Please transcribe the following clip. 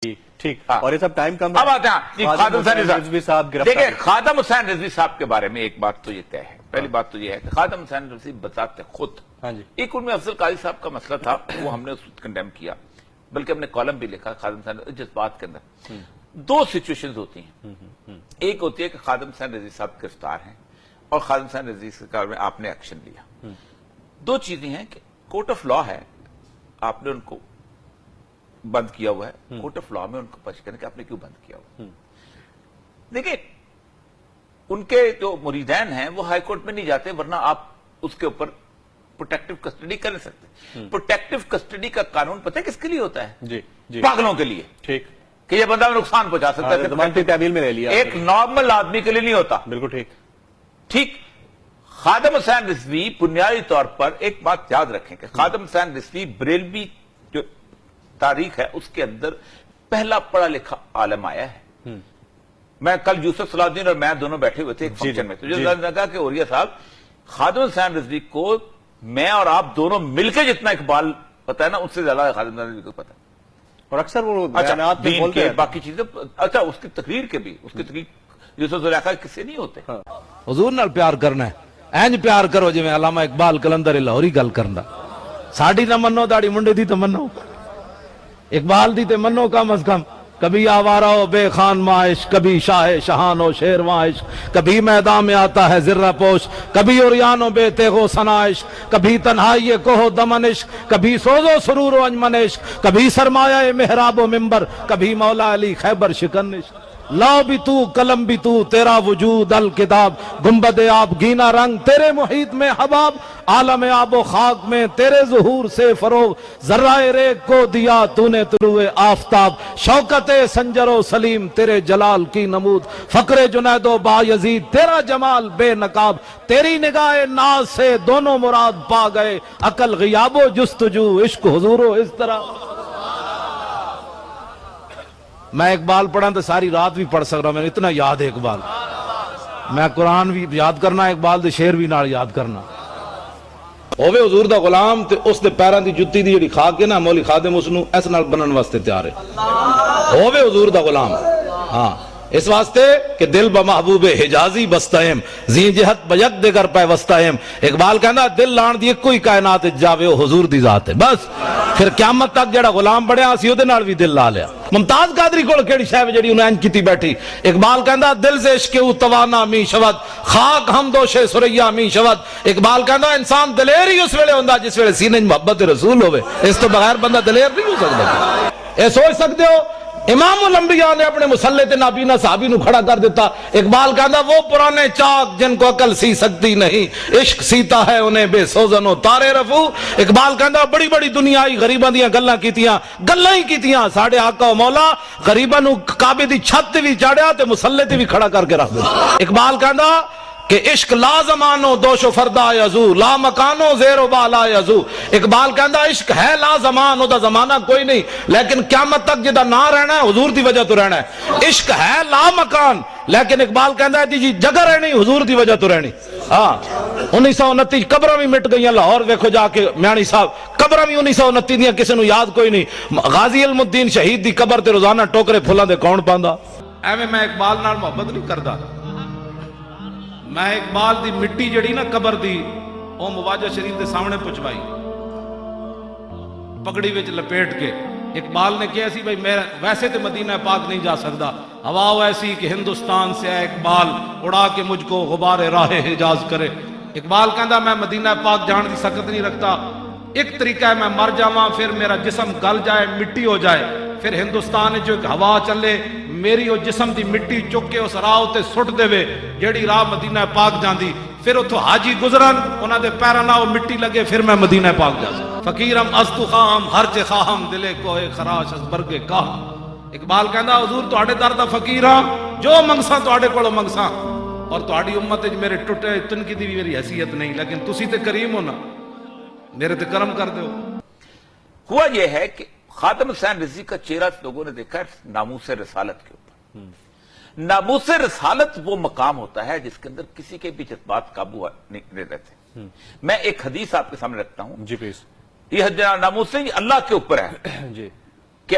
ٹھیک ہاں۔ اور یہ سب ٹائم کم ہے. اب آتے ہیں خادم حسین رضوی صاحب گرفتار. دیکھیں خادم حسین رضوی صاحب کے بارے میں ایک بات تو یہ طے ہے. پہلی بات تو یہ ہے کہ خادم حسین رضوی بذات خود ہاں جی ایک ان میں افضل قاضی صاحب کا مسئلہ تھا، وہ ہم نے اس وقت کنڈیم کیا، بلکہ ہم نے کالم بھی لکھا خادم حسین جس بات کے اندر. دو سچویشنز ہوتی ہیں. ایک ہوتی ہے کہ خادم حسین رضوی صاحب گرفتار ہیں اور خادم حسین رضوی کے بارے میں آپ نے ایکشن لیا. دو چیزیں ہیں کہ کورٹ آف لا ہے، آپ نے ان کو بند کیا ہوا ہے، کورٹ آف لا میں ان کو پوچھ کرنے کہ آپ نے کیوں بند کیا ہوا. دیکھیں ان کے جو مریدین ہیں وہ ہائی کورٹ میں نہیں جاتے، ورنہ آپ اس کے اوپر پروٹیکٹیو کسٹڈی کر سکتے. پروٹیکٹیو کسٹڈی کا قانون پتہ ہے کس کے لیے ہوتا ہے؟ جی جی پاگلوں کے لیے، ٹھیک کہ یہ بندہ نقصان پہنچا سکتا ہے. ضمانتی تعمیل میں لے لیا ایک نارمل آدمی کے لیے نہیں ہوتا. بالکل ٹھیک. ٹھیک. خادم حسین رضوی بنیادی طور پر ایک بات یاد رکھیں کہ خادم حسین رضوی بریلوی جو تاریخ ہے اس کے اندر پہلا پڑھا لکھا عالم آیا ہے. میں کل یوسف صلاح الدین اور میں دونوں بیٹھے ہوئے تھے ایک فنکشن میں، تو جو لگا کہ اوریہ صاحب خادم حسین رضوی کو میں اور آپ دونوں مل کے جتنا اقبال پتا ہے نا اس سے زیادہ خادم حسین رضوی کو پتا ہے. اور اکثر وہ بیانات میں بولتے ہیں باقی چیزیں. اچھا اس کی تقریر کے بھی، اس کی تقریر یوسف زلیخا کس سے نہیں ہوتے. حضور نال پیار کرنا ہے اینج پیار کرو جی علامہ اقبال کلندر لاہوری گل کرنا. ساڈی نہ منو داڑی منڈے دی تو منو، اقبال دی تے منو کم از کم. کبھی آوارہ ہو بے خان معاش، کبھی شاہ شہان ہو شیرواں عشق، کبھی میدان میں آتا ہے زرہ پوش، کبھی عریان و بے تیغ و ثنا عشق، کبھی تنہائی کوہ دمن عشق، کبھی سوز و سرور و انجمن عشق، کبھی سرمایہ محراب و منبر، کبھی مولا علی خیبر شکن عشق. لا بھی تو قلم بھی تو تیرا وجود الکتاب، گنبد آب گینا رنگ تیرے محیط میں حباب، عالم آب و خاک میں تیرے ظہور سے فروغ، ذرہ ریگ کو دیا تو نے طلوع آفتاب، شوکت سنجر و سلیم تیرے جلال کی نمود، فقر جنید و با یزید تیرا جمال بے نقاب، تیری نگاہ ناز سے دونوں مراد پا گئے، عقل غیاب و جستجو عشق حضور و اس طرح. میں اقبال پڑھا تو ساری رات بھی پڑھ سک رہا ہوں، میں نے اتنا یاد ہے اقبال. میں قرآن بھی یاد کرنا، اقبال دے شعر بھی نال یاد کرنا. ہووے حضور دا غلام تے اس دے پیران دی جتی دی جڑی کھا کے نا مولی خادم اس نو اس نال بنن واسطے تیار ہے. ہووے حضور دا غلام، ہاں اس واسطے کہ دل بمحبوب حجازی بستہم زین جہت بیک دے کر پائے وستہم. اقبال کہنا دل لان دی کوئی کائنات جاوے ہو حضور دی ذات ہے. بس پھر قیامت تک جڑا غلام بڑھیا اسی دے نال بھی دل لا لیا. ممتاز قادری کول کیڑی شے جڑی انہاں انج کیتی بیٹھی. اقبال کہندا دل سے عشق او توانا می شود، خاک ہم دوشے سریا می شود. اقبال کہندا انسان دلیر ہی اس ویلے ہوندا جس ویلے سینے وچ محبت رسول ہوے، اس تو بغیر بندہ دلیر نہیں ہو سکدا. اے سوچ سکتے ہو امام الانبیاء نے اپنے مسلح تے نابینا صحابی نو کھڑا کر دیتا. اقبال کہندا وہ پرانے چاک جن کو عقل سی سکتی نہیں، عشق سیتا ہے انہیں بے سوزن و تارے رفو. اقبال کہندا بڑی بڑی دنیا آئی غریباں دیاں گلاں کیتیاں، گلاں ہی کیتیاں. ساڈے آقا و مولا غریباں نو کعبے دی چھت تے وی چاڑیا تے مسلح تے وی کھڑا کر کے رکھ دتا. اقبال کہندا کہ عشق لا زمانو دوش و فردا یزو، لا مکانو زیر و بالا یزو. اقبال کہندا عشق ہے لا زمان، او دا زمانہ کوئی نہیں، لیکن قیامت تک جدا نہ رہنا ہے حضور دی وجہ تو رہنا ہے. عشق ہے لا مکان، لیکن اقبال کہندا ہے جی جگہ رہنی حضور دی وجہ تو رہنی. ہاں 1929 قبراں بھی مٹ گئیاں. لاہور ویکھو جا کے میانی صاحب قبراں بھی 1929 دیاں کسے نو یاد کوئی نہیں. غازی علم الدین شہید دی قبر تے روزانہ ٹوکرے پھلاں دے کون پاندا. ایویں میں اقبال نال محبت نہیں کردا. میں اقبال دی مٹی جڑی نا قبر دی او مواجہ شریف دے سامنے پہنچوائی پگڑی وچ لپیٹ کے. اقبال نے کہا سی بھائی میں ویسے تے مدینہ پاک نہیں جا سکتا، ہوا ایسی کہ ہندوستان سے اے اقبال اڑا کے مجھ کو غبار راہ حجاز کرے. اقبال کہندا میں مدینہ پاک جان دی سخت نہیں رکھتا. ایک طریقہ ہے میں مر جاواں پھر میرا جسم گل جائے مٹی ہو جائے، پھر ہندوستان جو ایک ہوا چلے میری وہ جسم دی مٹی چک کے اس راہ تے سٹ دے وے جیڑی راہ مدینہ پاک جاندی، پھر اتھوں حاجی گزرن انہاں دے پیراں نال مٹی لگے پھر میں مدینہ پاک جا سکتا. فقیرم استو خواہم ہرچ خواہم دلے کوئے خراش از برگے کاہم. اقبال کہندا حضور تواڈے در دا فقیر ہاں، جو منگساں تواڈے کولوں منگساں، اور تواڈی امت وچ میرے ٹوٹے تنکی دی میری حیثیت نہیں، لیکن تسی تے کریم ہو نا، میرے تے کرم کر دیو. ہوا یہ ہے کہ خادم حسین رضوی کا چہرہ لوگوں نے دیکھا ہے ناموس رسالت کے اوپر. ناموس رسالت وہ مقام ہوتا ہے جس کے اندر کسی کے بھی جذبات قابو نہیں رہتے. میں ایک حدیث آپ کے سامنے رکھتا ہوں. جی پلیز. یہ ناموس اللہ کے اوپر ہے جی کہ